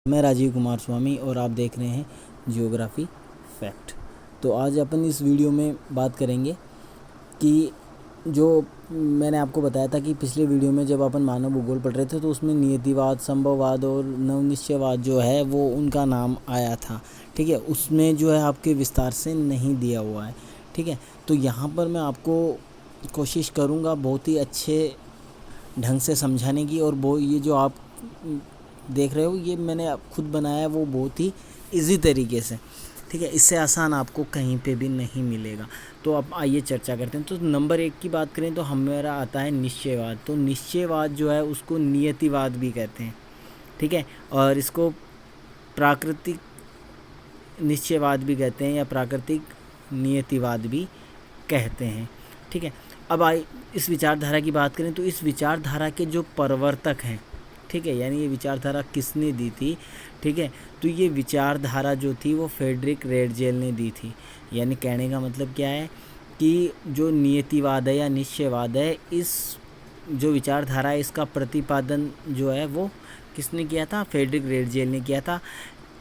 मैं राजीव कुमार स्वामी और आप देख रहे हैं जियोग्राफी फैक्ट। तो आज अपन इस वीडियो में बात करेंगे कि जो मैंने आपको बताया था कि पिछले वीडियो में जब अपन मानव भूगोल पढ़ रहे थे तो उसमें नियतिवाद, संभववाद और नवनिश्चयवाद जो है वो उनका नाम आया था। ठीक है, उसमें जो है आपके विस्तार से नहीं दिया हुआ है। ठीक है, तो यहाँ पर मैं आपको कोशिश करूँगा बहुत ही अच्छे ढंग से समझाने की। और वो ये जो आप देख रहे हो ये मैंने खुद बनाया है, वो बहुत ही इजी तरीके से। ठीक है, इससे आसान आपको कहीं पे भी नहीं मिलेगा। तो अब आइए चर्चा करते हैं। तो नंबर 1 की बात करें तो हमारा आता है निश्चयवाद। तो निश्चयवाद जो है उसको नियतिवाद भी कहते हैं। ठीक है, और इसको प्राकृतिक निश्चयवाद भी कहते हैं या प्राकृतिक नियतिवाद भी कहते हैं। ठीक है, अब आइए इस विचारधारा की बात करें तो इस विचारधारा के जो प्रवर्तक हैं, ठीक है, यानी ये विचारधारा किसने दी थी। ठीक है, तो ये विचारधारा जो थी वो फ्रेडरिक रेडजेल ने दी थी। यानी कहने का मतलब क्या है कि जो नियतिवाद है या निश्चयवाद है, इस जो विचारधारा है इसका प्रतिपादन जो है वो किसने किया था, फ्रेडरिक रेडजेल ने किया था।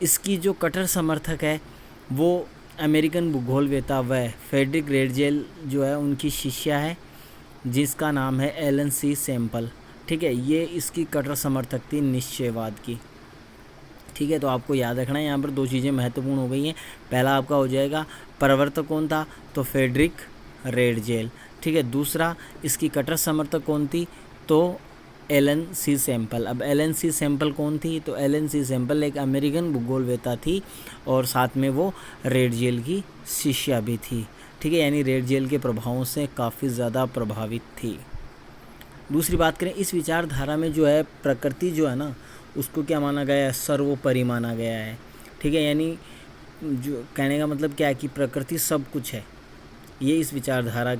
इसकी जो कट्टर समर्थक है वो अमेरिकन भूगोलवेत्ता व फ्रेडरिक रेडजेल जो है उनकी शिष्या है जिसका नाम है एलन सी सैम्पल। ठीक है, ये इसकी कट्टर समर्थक थी निश्चयवाद की। ठीक है, तो आपको याद रखना है यहाँ पर 2 चीज़ें महत्वपूर्ण हो गई हैं। पहला आपका हो जाएगा प्रवर्तक कौन था, तो फ्रेडरिक रेडजेल। ठीक है, दूसरा इसकी कट्टर समर्थक कौन थी, तो एलन सी सैम्पल। अब एलन सी सैम्पल कौन थी, तो एलन सी सैम्पल एक अमेरिकन भूगोलवेत्ता थी और साथ में वो रेडजेल की शिष्या भी थी। ठीक है, यानी रेडजेल के प्रभावों से काफ़ी ज़्यादा प्रभावित थी। दूसरी बात करें, इस विचारधारा में जो है प्रकृति जो है ना उसको क्या माना गया है, सर्वोपरि माना गया है। ठीक है, यानी जो कहने का मतलब क्या है कि प्रकृति सब कुछ है, ये इस विचारधारा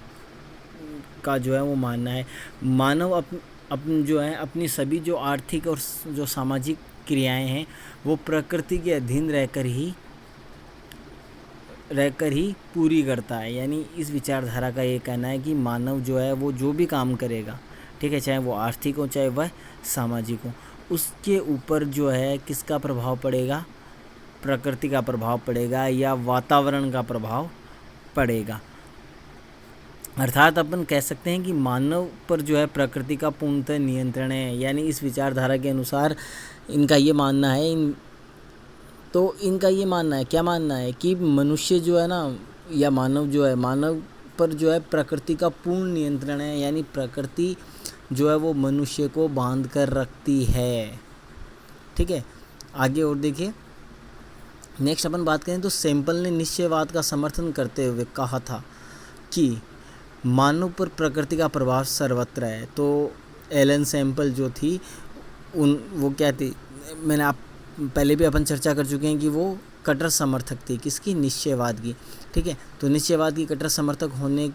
का जो है वो मानना है। मानव अपन जो है अपनी सभी जो आर्थिक और जो सामाजिक क्रियाएं हैं वो प्रकृति के अधीन रहकर ही पूरी करता है। यानी इस विचारधारा का ये कहना है कि मानव जो है वो जो भी काम करेगा, ठीक है, चाहे वो आर्थिक हो चाहे वह सामाजिक हो, उसके ऊपर जो है किसका प्रभाव पड़ेगा, प्रकृति का प्रभाव पड़ेगा या वातावरण का प्रभाव पड़ेगा। अर्थात अपन कह सकते हैं कि मानव पर जो है प्रकृति का पूर्णतः नियंत्रण है। यानी इस विचारधारा के अनुसार इनका ये मानना है क्या मानना है कि मनुष्य जो है ना या मानव जो है, मानव पर जो है प्रकृति का पूर्ण नियंत्रण है। यानी प्रकृति जो है वो मनुष्य को बांध कर रखती है। ठीक है, आगे और देखिए नेक्स्ट अपन बात करें तो सैम्पल ने निश्चयवाद का समर्थन करते हुए कहा था कि मानव पर प्रकृति का प्रभाव सर्वत्र है। तो एलन सैम्पल जो थी वो क्या थी, मैंने आप पहले भी अपन चर्चा कर चुके हैं कि वो कट्टर समर्थक थी किसकी, निश्चयवाद की। ठीक है, तो निश्चयवाद की कट्टर समर्थक होने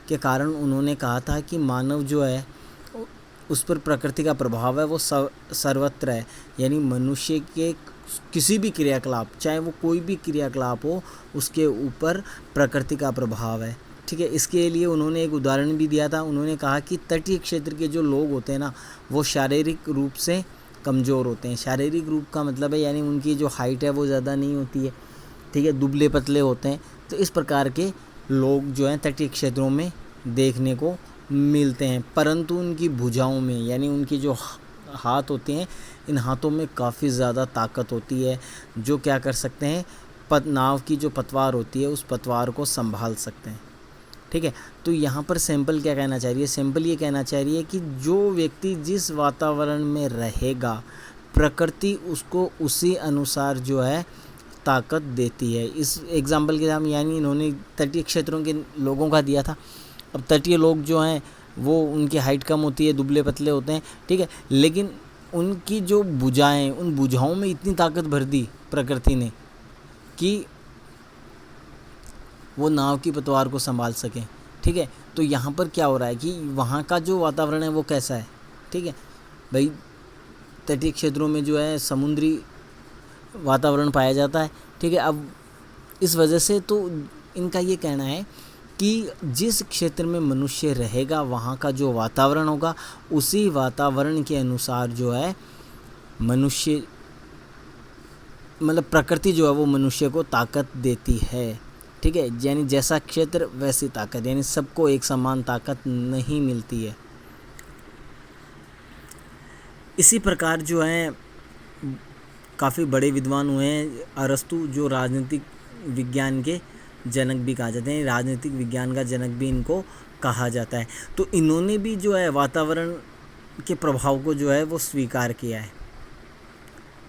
के कारण उन्होंने कहा था कि मानव जो है उस पर प्रकृति का प्रभाव है वो सर्वत्र है। यानी मनुष्य के किसी भी क्रियाकलाप, चाहे वो कोई भी क्रियाकलाप हो, उसके ऊपर प्रकृति का प्रभाव है। ठीक है, इसके लिए उन्होंने एक उदाहरण भी दिया था। उन्होंने कहा कि तटीय क्षेत्र के जो लोग होते हैं ना वो शारीरिक रूप से कमज़ोर होते हैं। शारीरिक रूप का मतलब है यानी उनकी जो हाइट है वो ज़्यादा नहीं होती है। ठीक है, दुबले पतले होते हैं। तो इस प्रकार के लोग जो हैं तटीय क्षेत्रों में देखने को मिलते हैं, परंतु उनकी भुजाओं में यानी उनकी जो हाथ होते हैं, इन हाथों में काफ़ी ज़्यादा ताकत होती है, जो क्या कर सकते हैं, नाव की जो पतवार होती है उस पतवार को संभाल सकते हैं। ठीक है, तो यहाँ पर सैम्पल क्या कहना चाह रही है, सैम्पल ये कहना चाह रही है कि जो व्यक्ति जिस वातावरण में रहेगा प्रकृति उसको उसी अनुसार जो है ताकत देती है। इस एग्जाम्पल के नाम यानी इन्होंने तटीय क्षेत्रों के लोगों का दिया था। अब तटीय लोग जो हैं वो उनकी हाइट कम होती है, दुबले पतले होते हैं। ठीक है, लेकिन उनकी जो भुजाएं, उन भुजाओं में इतनी ताकत भर दी प्रकृति ने कि वो नाव की पतवार को संभाल सकें। ठीक है, तो यहाँ पर क्या हो रहा है कि वहाँ का जो वातावरण है वो कैसा है। ठीक है भाई, तटीय क्षेत्रों में जो है समुद्री वातावरण पाया जाता है। ठीक है, अब इस वजह से तो इनका ये कहना है कि जिस क्षेत्र में मनुष्य रहेगा वहाँ का जो वातावरण होगा उसी वातावरण के अनुसार जो है मनुष्य मतलब प्रकृति जो है वो मनुष्य को ताकत देती है, ठीक है। यानी जैसा क्षेत्र वैसी ताकत, यानी सबको एक समान ताकत नहीं मिलती है। इसी प्रकार जो है काफ़ी बड़े विद्वान हुए हैं। अरस्तु जो राजनीतिक विज्ञान के जनक भी कहा जाते हैं, राजनीतिक विज्ञान का जनक भी इनको कहा जाता है। तो इन्होंने भी जो है वातावरण के प्रभाव को जो है वो स्वीकार किया है,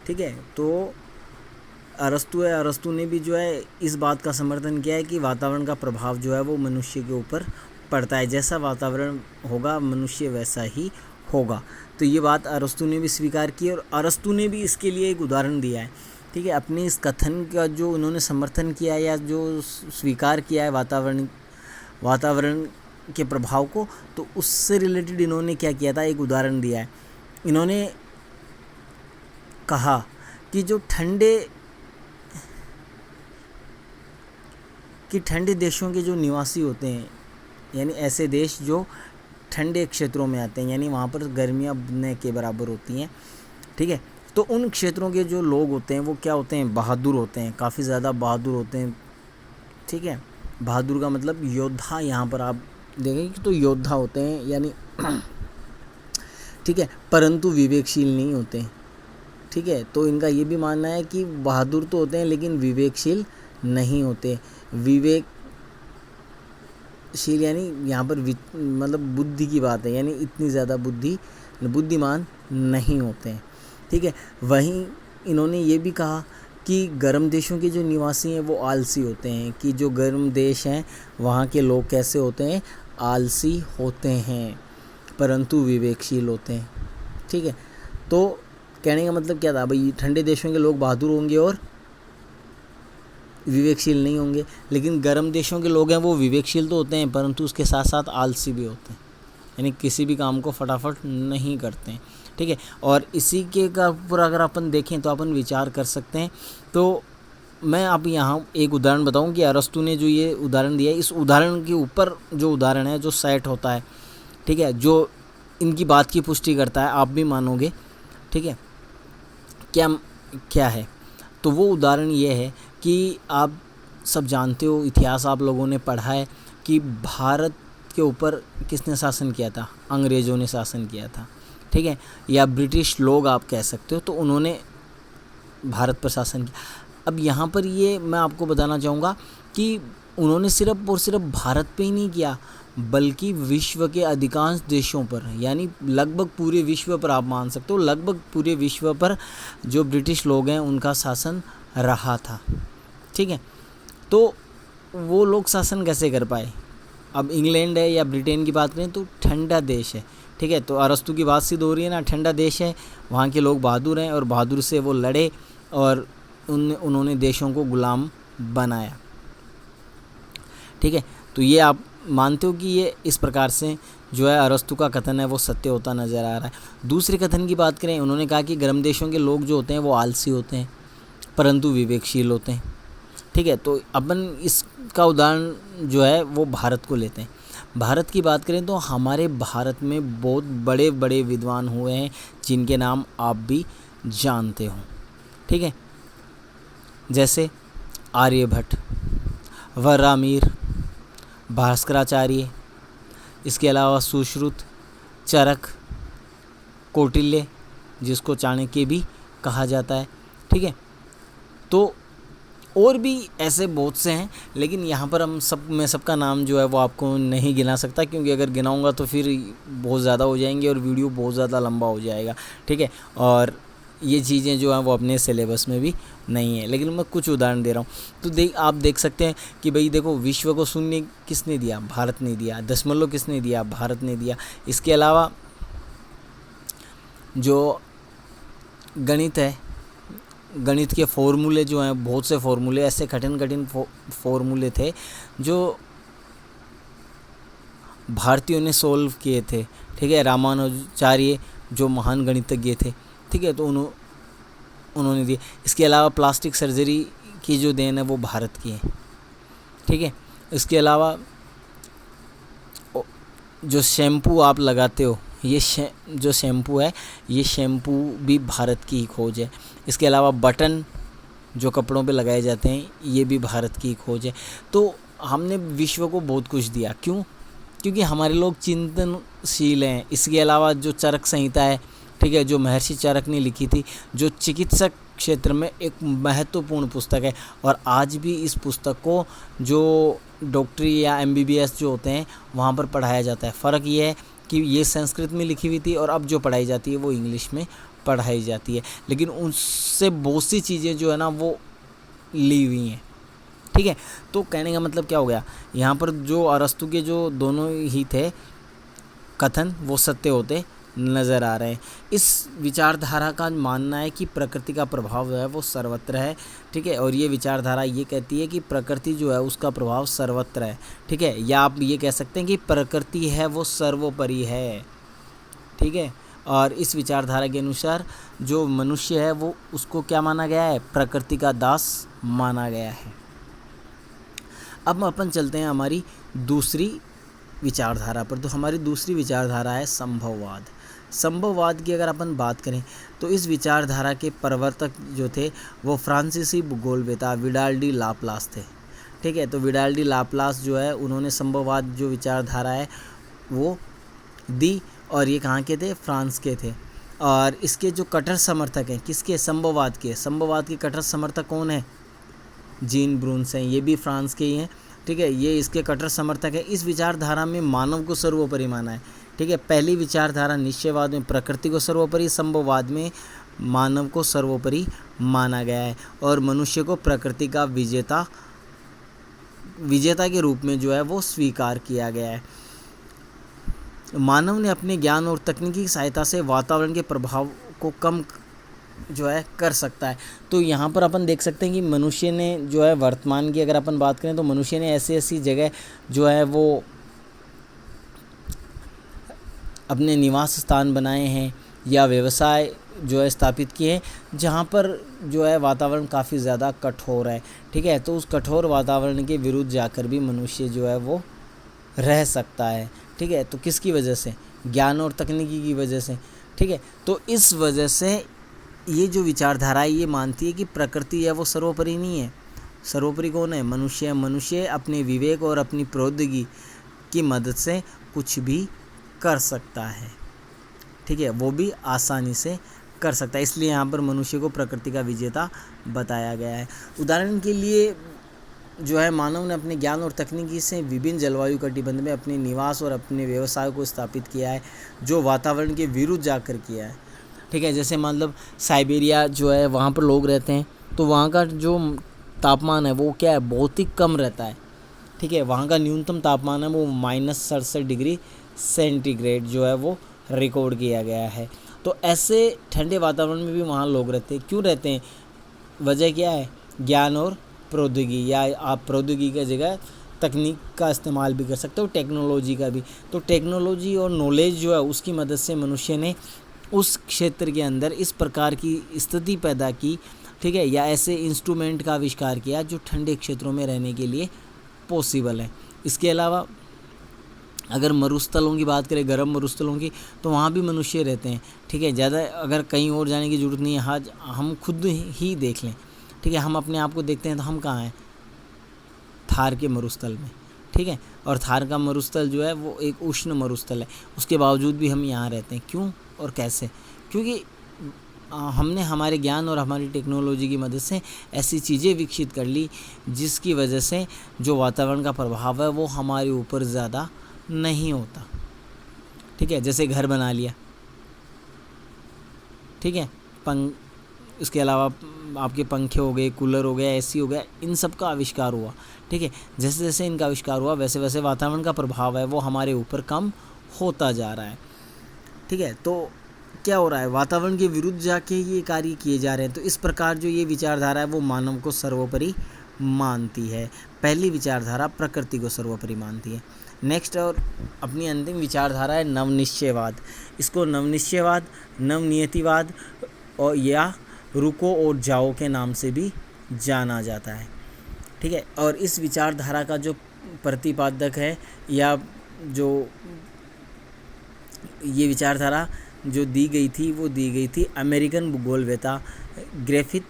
ठीक है। तो अरस्तु ने भी जो है इस बात का समर्थन किया है कि वातावरण का प्रभाव जो है वो मनुष्य के ऊपर पड़ता है, जैसा वातावरण होगा मनुष्य वैसा ही होगा। तो ये बात अरस्तु ने भी स्वीकार की और अरस्तु ने भी इसके लिए एक उदाहरण दिया है, ठीक है। अपने इस कथन का जो उन्होंने समर्थन किया है या जो स्वीकार किया है वातावरण के प्रभाव को, तो उससे रिलेटेड इन्होंने क्या किया था, एक उदाहरण दिया है। इन्होंने कहा कि जो ठंडे देशों के जो निवासी होते हैं, यानी ऐसे देश जो ठंडे क्षेत्रों में आते हैं, यानी वहाँ पर गर्मियाँ न के बराबर होती हैं, ठीक है। तो उन क्षेत्रों के जो लोग होते हैं वो क्या होते हैं, बहादुर होते हैं, काफ़ी ज़्यादा बहादुर होते हैं, ठीक है। बहादुर का मतलब योद्धा, यहाँ पर आप देखेंगे कि तो योद्धा होते हैं, यानी ठीक है, परंतु विवेकशील नहीं होते, ठीक है। तो इनका ये भी मानना है कि बहादुर तो होते हैं लेकिन विवेकशील नहीं होते। विवेकशील यानी यहाँ पर मतलब बुद्धि की बात है, यानी इतनी ज़्यादा बुद्धिमान नहीं होते हैं, ठीक है। वहीं इन्होंने ये भी कहा कि गर्म देशों के जो निवासी हैं वो आलसी होते हैं, कि जो गर्म देश हैं वहाँ के लोग कैसे होते हैं, आलसी होते हैं परंतु विवेकशील होते हैं, ठीक है। तो कहने का मतलब क्या था भाई, ठंडे देशों के लोग बहादुर होंगे और विवेकशील नहीं होंगे, लेकिन गर्म देशों के लोग हैं वो विवेकशील तो होते हैं परंतु उसके साथ साथ आलसी भी होते हैं, यानी किसी भी काम को फटाफट नहीं करते हैं, ठीक है। और इसी के ऊपर अगर अपन देखें तो अपन विचार कर सकते हैं। तो मैं आप यहाँ एक उदाहरण बताऊँ कि अरस्तु ने जो ये उदाहरण दिया है, इस उदाहरण के ऊपर जो उदाहरण है जो सेट होता है, ठीक है, जो इनकी बात की पुष्टि करता है, आप भी मानोगे, ठीक है। क्या है, तो वो उदाहरण ये है कि आप सब जानते हो, इतिहास आप लोगों ने पढ़ा है कि भारत के ऊपर किसने शासन किया था, अंग्रेज़ों ने शासन किया था, ठीक है, या ब्रिटिश लोग आप कह सकते हो। तो उन्होंने भारत पर शासन किया। अब यहाँ पर ये मैं आपको बताना चाहूँगा कि उन्होंने सिर्फ और सिर्फ भारत पे ही नहीं किया, बल्कि विश्व के अधिकांश देशों पर, यानी लगभग पूरे विश्व पर, आप मान सकते हो लगभग पूरे विश्व पर जो ब्रिटिश लोग हैं उनका शासन रहा था, ठीक है। तो वो लोग शासन कैसे कर पाए, अब इंग्लैंड है या ब्रिटेन की बात करें तो ठंडा देश है, ठीक है। तो अरस्तु की बात सिद्ध हो रही है ना, ठंडा देश है, वहाँ के लोग बहादुर हैं और बहादुर से वो लड़े और उन्होंने देशों को गुलाम बनाया, ठीक है। तो ये आप मानते हो कि ये इस प्रकार से जो है अरस्तु का कथन है वो सत्य होता नज़र आ रहा है। दूसरे कथन की बात करें, उन्होंने कहा कि गर्म देशों के लोग जो होते हैं वो आलसी होते हैं परंतु विवेकशील होते हैं, ठीक है। तो अपन इसका उदाहरण जो है वो भारत को लेते हैं। भारत की बात करें तो हमारे भारत में बहुत बड़े बड़े विद्वान हुए हैं जिनके नाम आप भी जानते हो, ठीक है, जैसे आर्यभट्ट, वरामीर, भास्कराचार्य, इसके अलावा सुश्रुत, चरक, कौटिल्य जिसको चाणक्य भी कहा जाता है, ठीक है। तो और भी ऐसे बहुत से हैं, लेकिन यहाँ पर मैं सबका नाम जो है वो आपको नहीं गिना सकता, क्योंकि अगर गिनाऊंगा तो फिर बहुत ज़्यादा हो जाएंगे और वीडियो बहुत ज़्यादा लंबा हो जाएगा, ठीक है। और ये चीज़ें जो हैं वो अपने सिलेबस में भी नहीं है, लेकिन मैं कुछ उदाहरण दे रहा हूँ। तो आप देख सकते हैं कि भाई देखो, विश्व को शून्य किसने दिया, भारत ने दिया। दशमलव किसने दिया, भारत ने दिया। इसके अलावा जो गणित है, गणित के फॉर्मूले जो हैं, बहुत से फॉर्मूले, ऐसे कठिन फॉर्मूले थे जो भारतीयों ने सॉल्व किए थे, ठीक है। रामानुजाचार्य जो महान गणितज्ञ थे, ठीक है, तो उन्होंने दिए। इसके अलावा प्लास्टिक सर्जरी की जो देन है वो भारत की है, ठीक है। इसके अलावा जो शैम्पू आप लगाते हो, ये जो शैम्पू है, ये शैम्पू भी भारत की ही खोज है। इसके अलावा बटन जो कपड़ों पे लगाए जाते हैं, ये भी भारत की खोज है। तो हमने विश्व को बहुत कुछ दिया। क्यों? क्योंकि हमारे लोग चिंतनशील हैं। इसके अलावा जो चरक संहिता है, ठीक है, जो महर्षि चरक ने लिखी थी, जो चिकित्सक क्षेत्र में एक महत्वपूर्ण पुस्तक है, और आज भी इस पुस्तक को जो डॉक्टरी या MBBS जो होते हैं वहाँ पर पढ़ाया जाता है। फ़र्क ये है कि ये संस्कृत में लिखी हुई थी और अब जो पढ़ाई जाती है वो इंग्लिश में पढ़ाई जाती है, लेकिन उससे बहुत सी चीज़ें जो है ना वो ली हुई हैं, ठीक है। तो कहने का मतलब क्या हो गया, यहाँ पर जो अरस्तु के जो दोनों ही थे कथन वो सत्य होते नज़र आ रहे हैं। इस विचारधारा का मानना है कि प्रकृति का प्रभाव जो है वो सर्वत्र है, ठीक है, और ये विचारधारा ये कहती है कि प्रकृति जो है उसका प्रभाव सर्वत्र है, ठीक है, या आप ये कह सकते हैं कि प्रकृति है वो सर्वोपरि है, ठीक है। और इस विचारधारा के अनुसार जो मनुष्य है वो उसको क्या माना गया है, प्रकृति का दास माना गया है। अब अपन चलते हैं हमारी दूसरी विचारधारा पर। तो हमारी दूसरी विचारधारा है संभववाद। संभववाद की अगर अपन बात करें तो इस विचारधारा के प्रवर्तक जो थे वो फ्रांसीसी भूगोलवेत्ता विडाल डी लाप्लास थे, ठीक है। तो विडाल डी लाप्लास जो है उन्होंने संभववाद जो विचारधारा है वो दी, और ये कहाँ के थे, फ्रांस के थे। और इसके जो कट्टर समर्थक हैं, किसके, संभववाद के, संभववाद के कट्टर समर्थक कौन है, जीन ब्रून्स हैं, ये भी फ्रांस के ही हैं, ठीक है, ये इसके कट्टर समर्थक है। इस विचारधारा में मानव को सर्वोपरि माना है, ठीक है। पहली विचारधारा निश्चयवाद में प्रकृति को सर्वोपरि, संभववाद में मानव को सर्वोपरि माना गया है, और मनुष्य को प्रकृति का विजेता के रूप में जो है वो स्वीकार किया गया है। मानव ने अपने ज्ञान और तकनीकी की सहायता से वातावरण के प्रभाव को कम जो है कर सकता है। तो यहाँ पर अपन देख सकते हैं कि मनुष्य ने जो है वर्तमान की अगर अपन बात करें तो मनुष्य ने ऐसी ऐसी जगह जो है वो अपने निवास स्थान बनाए हैं या व्यवसाय जो है स्थापित किए हैं जहाँ पर जो है वातावरण काफ़ी ज़्यादा कठोर है, ठीक है। तो उस कठोर वातावरण के विरुद्ध जाकर भी मनुष्य जो है वो रह सकता है, ठीक है। तो किसकी वजह से, ज्ञान और तकनीकी की वजह से, ठीक है। तो इस वजह से ये जो विचारधारा है ये मानती है कि प्रकृति है वो सर्वोपरि नहीं है। सर्वोपरि कौन है, मनुष्य है। मनुष्य अपने विवेक और अपनी प्रौद्योगिकी की मदद से कुछ भी कर सकता है, ठीक है, वो भी आसानी से कर सकता है। इसलिए यहाँ पर मनुष्य को प्रकृति का विजेता बताया गया है। उदाहरण के लिए जो है मानव ने अपने ज्ञान और तकनीकी से विभिन्न जलवायु कटिबंध में अपने निवास और अपने व्यवसाय को स्थापित किया है जो वातावरण के विरुद्ध जाकर किया है, ठीक है। जैसे मतलब साइबेरिया जो है वहाँ पर लोग रहते हैं तो वहाँ का जो तापमान है वो क्या है, बहुत ही कम रहता है, ठीक है। वहाँ का न्यूनतम तापमान है वो -67 डिग्री सेंटीग्रेड जो है वो रिकॉर्ड किया गया है। तो ऐसे ठंडे वातावरण में भी वहाँ लोग रहते हैं। क्यों रहते हैं, वजह क्या है, ज्ञान और प्रौद्योगिकी, या आप प्रौद्योगिकी की जगह तकनीक का इस्तेमाल भी कर सकते हो, टेक्नोलॉजी का भी। तो टेक्नोलॉजी और नॉलेज जो है उसकी मदद से मनुष्य ने उस क्षेत्र के अंदर इस प्रकार की स्थिति पैदा की, ठीक है, या ऐसे इंस्ट्रूमेंट का आविष्कार किया जो ठंडे क्षेत्रों में रहने के लिए पॉसिबल है। इसके अलावा अगर मरुस्थलों की बात करें, गर्म मरुस्थलों की, तो वहाँ भी मनुष्य रहते हैं, ठीक है। ज़्यादा अगर कहीं और जाने की ज़रूरत नहीं है, आज हम खुद ही देख लें, ठीक है, हम अपने आप को देखते हैं तो हम कहाँ हैं, थार के मरुस्थल में, ठीक है। और थार का मरुस्थल जो है वो एक उष्ण मरुस्थल है, उसके बावजूद भी हम यहाँ रहते हैं। क्यों और कैसे, क्योंकि हमने हमारे ज्ञान और हमारी टेक्नोलॉजी की मदद से ऐसी चीज़ें विकसित कर ली जिसकी वजह से जो वातावरण का प्रभाव है वो हमारे ऊपर ज़्यादा नहीं होता, ठीक है। जैसे घर बना लिया, ठीक है, इसके अलावा आपके पंखे हो गए, कूलर हो गया, एसी हो गया, इन सब का आविष्कार हुआ, ठीक है। जैसे जैसे इनका आविष्कार हुआ वैसे वैसे वातावरण का प्रभाव है वो हमारे ऊपर कम होता जा रहा है, ठीक है। तो क्या हो रहा है, वातावरण के विरुद्ध जाके ये कार्य किए जा रहे हैं। तो इस प्रकार जो ये विचारधारा है वो मानव को सर्वोपरि मानती है। पहली विचारधारा प्रकृति को सर्वोपरि मानती है। नेक्स्ट और अपनी अंतिम विचारधारा है नवनिश्चयवाद। इसको नवनिश्चयवाद, नवनियतिवाद और या रुको और जाओ के नाम से भी जाना जाता है, ठीक है। और इस विचारधारा का जो प्रतिपादक है या जो ये विचारधारा जो दी गई थी वो दी गई थी अमेरिकन भूगोलवेत्ता ग्रिफिथ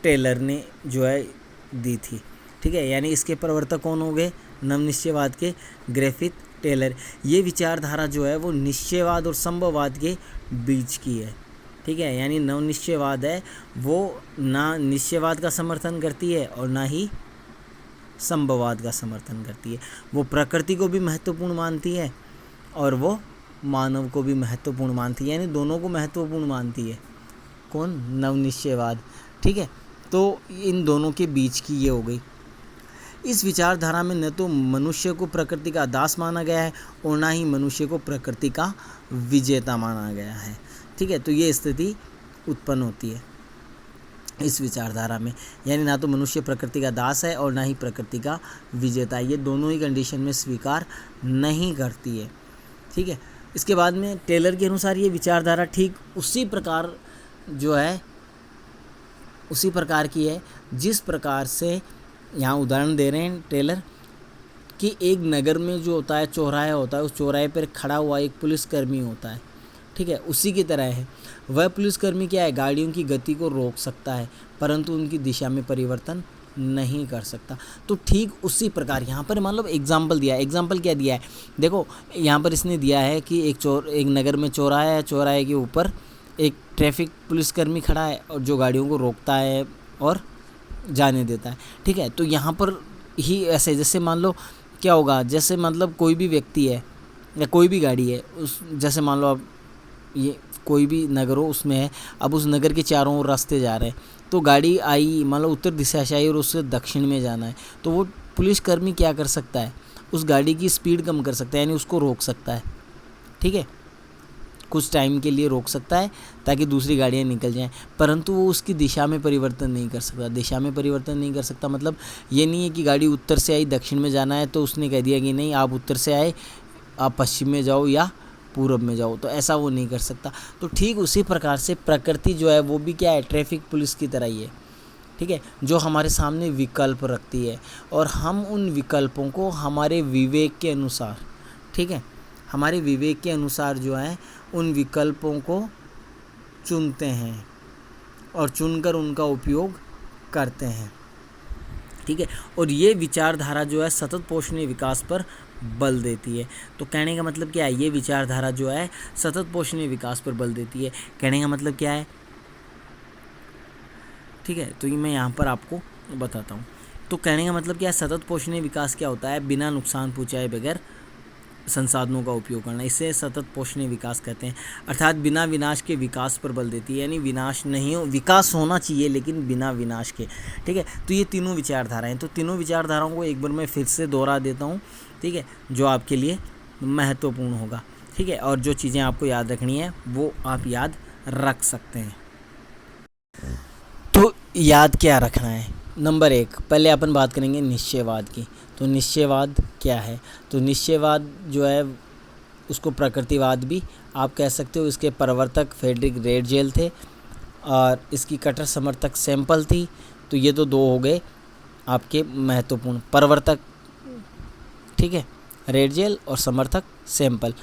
टेलर ने जो है दी थी। ठीक है, यानी इसके प्रवर्तक कौन हो गए? नवनिश्चयवाद के ग्रिफिथ टेलर। ये विचारधारा जो है वो निश्चयवाद और संभववाद के बीच की है। ठीक है, यानी नवनिश्चयवाद है वो ना निश्चयवाद का समर्थन करती है और ना ही संभववाद का समर्थन करती है। वो प्रकृति को भी महत्वपूर्ण मानती है और वो मानव को भी महत्वपूर्ण मानती है, यानी दोनों को महत्वपूर्ण मानती है। कौन? नवनिश्चयवाद। ठीक है, तो इन दोनों के बीच की ये हो गई। इस विचारधारा में न तो मनुष्य को प्रकृति का दास माना गया है और ना ही मनुष्य को प्रकृति का विजेता माना गया है। ठीक है, तो ये स्थिति उत्पन्न होती है इस विचारधारा में, यानी ना तो मनुष्य प्रकृति का दास है और ना ही प्रकृति का विजेता है। ये दोनों ही कंडीशन में स्वीकार नहीं करती है। ठीक है, इसके बाद में टेलर के अनुसार ये विचारधारा ठीक उसी प्रकार जो है उसी प्रकार की है जिस प्रकार से यहाँ उदाहरण दे रहे हैं टेलर कि एक नगर में जो होता है चौराहा होता है, उस चौराहे पर खड़ा हुआ एक पुलिसकर्मी होता है। ठीक है, उसी की तरह है। वह पुलिसकर्मी क्या है? गाड़ियों की गति को रोक सकता है परंतु उनकी दिशा में परिवर्तन नहीं कर सकता। तो ठीक उसी प्रकार यहाँ पर मान लो एग्जाम्पल दिया है। एग्जाम्पल क्या दिया है? देखो यहाँ पर इसने दिया है कि एक नगर में चौराहा है, चौराहे के ऊपर एक ट्रैफिक पुलिसकर्मी खड़ा है और जो गाड़ियों को रोकता है और जाने देता है। ठीक है, तो यहाँ पर ही ऐसे जैसे मान लो क्या होगा, जैसे मतलब कोई भी व्यक्ति है या कोई भी गाड़ी है, उस जैसे मान लो अब ये कोई भी नगर हो उसमें है, अब उस नगर के चारों ओर रास्ते जा रहे हैं, तो गाड़ी आई मान लो उत्तर दिशा से आई और उससे दक्षिण में जाना है, तो वो पुलिसकर्मी क्या कर सकता है? उस गाड़ी की स्पीड कम कर सकता है, यानी उसको रोक सकता है। ठीक है, कुछ टाइम के लिए रोक सकता है ताकि दूसरी गाड़ियाँ निकल जाएं, परंतु वो उसकी दिशा में परिवर्तन नहीं कर सकता। दिशा में परिवर्तन नहीं कर सकता मतलब ये नहीं है कि गाड़ी उत्तर से आई दक्षिण में जाना है तो उसने कह दिया कि नहीं आप उत्तर से आए आप पश्चिम में जाओ या पूरब में जाओ, तो ऐसा वो नहीं कर सकता। तो ठीक उसी प्रकार से प्रकृति जो है वो भी क्या है? ट्रैफिक पुलिस की तरह ही है। ठीक है, जो हमारे सामने विकल्प रखती है और हम उन विकल्पों को हमारे विवेक के अनुसार, ठीक है, हमारे विवेक के अनुसार जो है उन विकल्पों को चुनते हैं और चुनकर उनका उपयोग करते हैं। ठीक है, और ये विचारधारा जो है सतत पोषणीय विकास पर बल देती है। तो कहने का मतलब क्या है? ये विचारधारा जो है सतत पोषणीय विकास पर बल देती है। कहने का मतलब क्या है? ठीक है, तो ये मैं यहाँ पर आपको बताता हूँ। तो कहने का मतलब क्या है? सतत पोषणीय विकास क्या होता है? बिना नुकसान पहुँचाए बगैर संसाधनों का उपयोग करना, इसे सतत पोषणीय विकास कहते हैं। अर्थात बिना विनाश के विकास पर बल देती है, यानी विनाश नहीं हो, विकास होना चाहिए लेकिन बिना विनाश के। ठीक है, तो ये तीनों विचारधाराएं, तो तीनों विचारधाराओं को एक बार मैं फिर से दोहरा देता हूँ। ठीक है, जो आपके लिए महत्वपूर्ण होगा। ठीक है, और जो चीज़ें आपको याद रखनी है वो आप याद रख सकते हैं। तो याद क्या रखना है? नंबर 1, पहले अपन बात करेंगे निश्चयवाद की। तो निश्चयवाद क्या है? तो निश्चयवाद जो है उसको प्रकृतिवाद भी आप कह सकते हो। इसके प्रवर्तक फ्रेडरिक रेडजेल थे और इसकी कट्टर समर्थक सैंपल थी। तो ये तो दो हो गए आपके महत्वपूर्ण प्रवर्तक। ठीक है, रेडजेल और समर्थक सैंपल।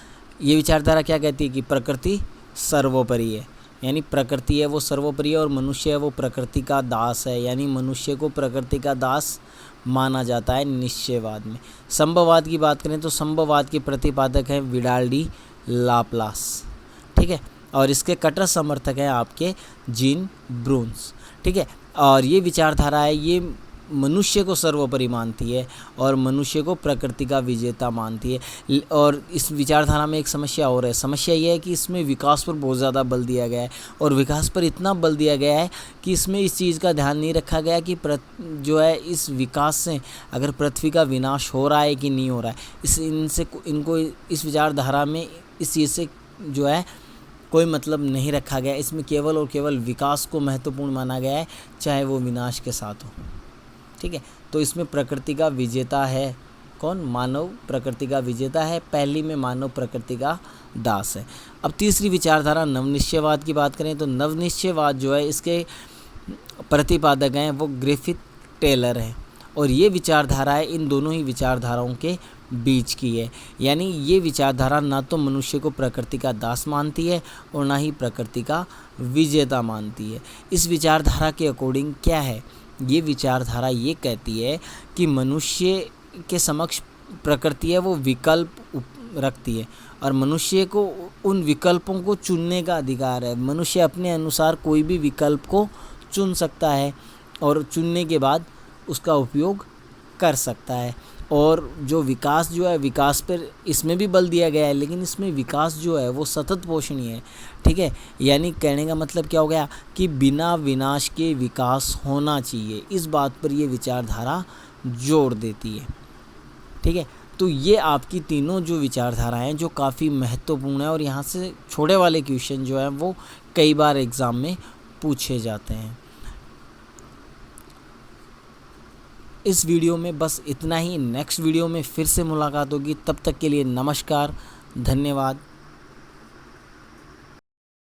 ये विचारधारा क्या कहती है कि प्रकृति सर्वोपरि है, यानी प्रकृति है वो सर्वोपरि है और मनुष्य है वो प्रकृति का दास है, यानी मनुष्य को प्रकृति का दास माना जाता है निश्चयवाद में। संभववाद की बात करें तो संभववाद के प्रतिपादक हैं विडाल्डी लाप्लास। ठीक है, और इसके कट्टर समर्थक हैं आपके जीन ब्रून्स। ठीक है, और ये विचारधारा है ये मनुष्य को सर्वोपरि मानती है और मनुष्य को प्रकृति का विजेता मानती है। और इस विचारधारा में एक समस्या और है। समस्या ये है कि इसमें विकास पर बहुत ज़्यादा बल दिया गया है और विकास पर इतना बल दिया गया है कि इसमें इस चीज़ का ध्यान नहीं रखा गया कि जो है इस विकास से अगर पृथ्वी का विनाश हो रहा है कि नहीं हो रहा है। इनको इस विचारधारा में इस चीज़ से जो है कोई मतलब नहीं रखा गया। इसमें केवल और केवल विकास को महत्वपूर्ण माना गया है, चाहे वो विनाश के साथ हो। ठीक है, तो इसमें प्रकृति का विजेता है कौन? मानव प्रकृति का विजेता है। पहली में मानव प्रकृति का दास है। अब तीसरी विचारधारा नवनिश्चयवाद की बात करें तो नवनिश्चयवाद जो है इसके प्रतिपादक हैं वो ग्रिफिथ टेलर हैं और ये विचारधारा है इन दोनों ही विचारधाराओं के बीच की है। यानी ये विचारधारा ना तो मनुष्य को प्रकृति का दास मानती है और ना ही प्रकृति का विजेता मानती है। इस विचारधारा के अकॉर्डिंग क्या है, ये विचारधारा ये कहती है कि मनुष्य के समक्ष प्रकृति है वो विकल्प रखती है और मनुष्य को उन विकल्पों को चुनने का अधिकार है। मनुष्य अपने अनुसार कोई भी विकल्प को चुन सकता है और चुनने के बाद उसका उपयोग कर सकता है। और जो विकास जो है, विकास पर इसमें भी बल दिया गया है, लेकिन इसमें विकास जो है वो सतत पोषणीय है। ठीक है, यानी कहने का मतलब क्या हो गया कि बिना विनाश के विकास होना चाहिए। इस बात पर ये विचारधारा जोर देती है। ठीक है, तो ये आपकी तीनों जो विचारधाराएं हैं जो काफ़ी महत्वपूर्ण है और यहाँ से छोटे वाले क्वेश्चन जो है वो कई बार एग्ज़ाम में पूछे जाते हैं। इस वीडियो में बस इतना ही। नेक्स्ट वीडियो में फिर से मुलाकात होगी। तब तक के लिए नमस्कार, धन्यवाद।